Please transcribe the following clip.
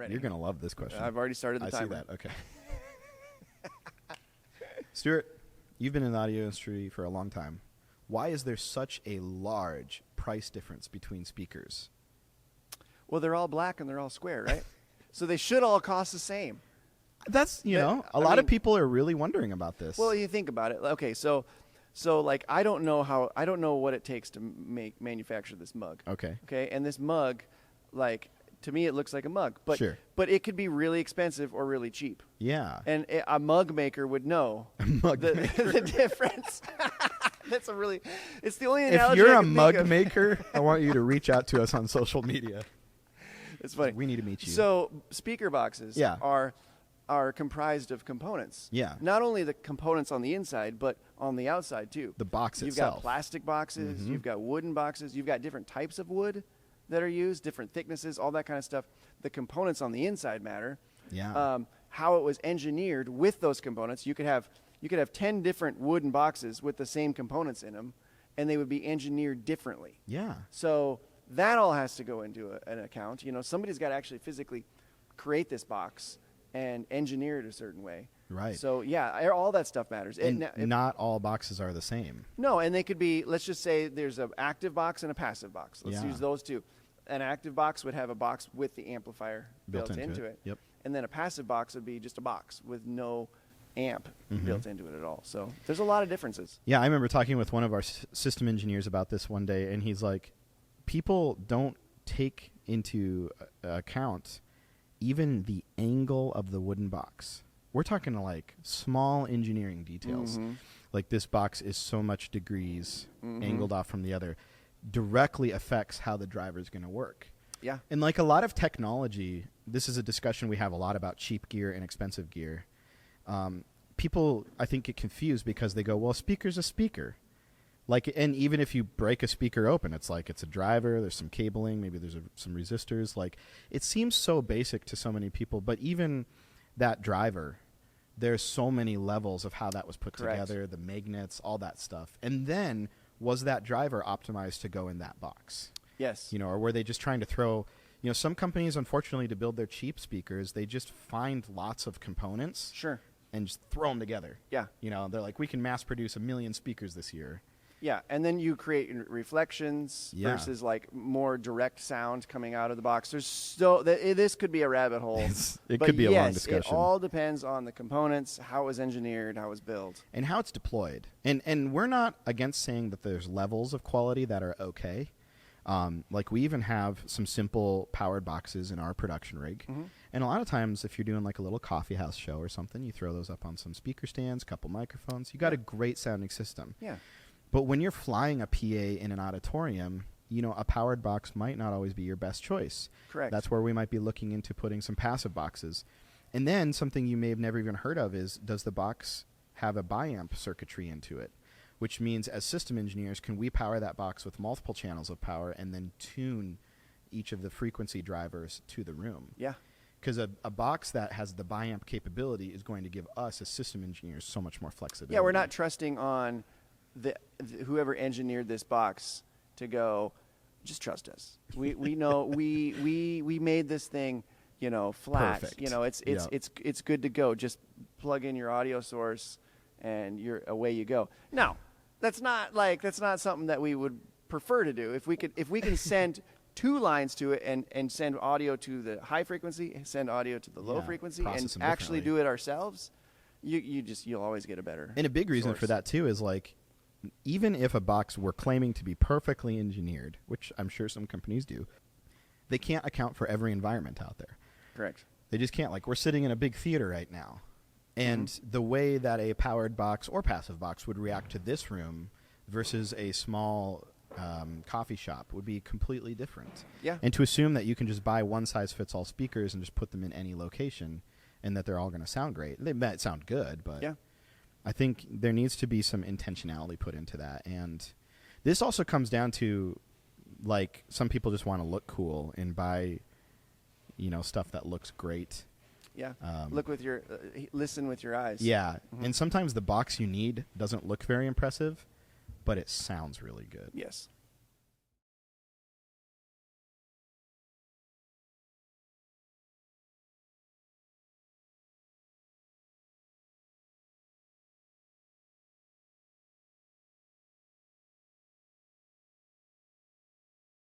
ready. You're going to love this question. I've already started the I timer. see that. Okay. Stuart, you've been in the audio industry for a long time. Why is there such a large price difference between speakers? Well, they're all black and they're all square, right? So they should all cost the same. That's, a lot of people are really wondering about this. Well, you think about it. Okay, so like I don't know what it takes to manufacture this mug. Okay. Okay, and this mug, like to me, it looks like a mug, but Sure. but it could be really expensive or really cheap. Yeah. And a mug maker would know the difference. It's the only analogy If you're I a can mug think of. maker, I want you to reach out to us on social media. It's funny. We need to meet you. So speaker boxes Yeah. are comprised of components. Yeah. Not only the components on the inside, but on the outside too. The box You've itself. got plastic boxes, you've got wooden boxes, you've got different types of wood that are used, different thicknesses, all that kind of stuff. The components on the inside matter. Yeah. How it was engineered with those components. You could have 10 different wooden boxes with the same components in them, and they would be engineered differently. Yeah. So that all has to go into an account. Somebody's got to actually physically create this box and engineer it a certain way. Right. So yeah, all that stuff matters. And not all boxes are the same. No, and they could be, let's just say there's an active box and a passive box. Let's use those two. An active box would have a box with the amplifier built into it. Yep. And then a passive box would be just a box with no amp built into it at all. So there's a lot of differences. Yeah, I remember talking with one of our system engineers about this one day, and he's like, people don't take into account even the angle of the wooden box. We're talking like small engineering details. Like this box is so much degrees angled off from the other. Directly affects how the driver is going to work. Yeah. And like a lot of technology, this is a discussion we have a lot about cheap gear and expensive gear. People, I think, get confused because they go, well, speaker's a speaker. Like, and even if you break a speaker open, it's like it's a driver, there's some cabling, maybe there's some resistors. Like, it seems so basic to so many people, but even that driver, there's so many levels of how that was put together, the magnets, all that stuff. And then, was that driver optimized to go in that box? Yes. Or were they just trying to throw, some companies, unfortunately, to build their cheap speakers, they just find lots of components. Sure. And just throw them together. Yeah. They're like, we can mass produce 1 million speakers this year. Yeah, and then you create reflections versus like more direct sound coming out of the box. This could be a rabbit hole. It could be a long discussion. It all depends on the components, how it was engineered, how it was built, and how it's deployed. And we're not against saying that there's levels of quality that are okay. Like we even have some simple powered boxes in our production rig. And a lot of times if you're doing like a little coffee house show or something, you throw those up on some speaker stands, couple microphones. You got a great sounding system. Yeah. But when you're flying a PA in an auditorium, a powered box might not always be your best choice. Correct. That's where we might be looking into putting some passive boxes. And then something you may have never even heard of is, does the box have a biamp circuitry into it? Which means as system engineers, can we power that box with multiple channels of power and then tune each of the frequency drivers to the room? Yeah. Because a box that has the biamp capability is going to give us as system engineers so much more flexibility. Yeah, we're not trusting on whoever engineered this box to go, just trust us. We know we made this thing, flat. Perfect. It's good to go. Just plug in your audio source and away you go. Now, that's not something that we would prefer to do. If we can send 2 lines to it and send audio to the high frequency, send audio to the low frequency, and actually do it ourselves, you'll always get a better. And a big reason for that too is like, even if a box were claiming to be perfectly engineered, which I'm sure some companies do, they can't account for every environment out there. Correct. They just can't. Like, we're sitting in a big theater right now, and the way that a powered box or passive box would react to this room versus a small coffee shop would be completely different. Yeah. And to assume that you can just buy one-size-fits-all speakers and just put them in any location and that they're all going to sound great. They might sound good, but I think there needs to be some intentionality put into that. And this also comes down to, like, some people just want to look cool and buy, stuff that looks great. Yeah. Listen with your eyes. Yeah. And sometimes the box you need doesn't look very impressive, but it sounds really good. Yes.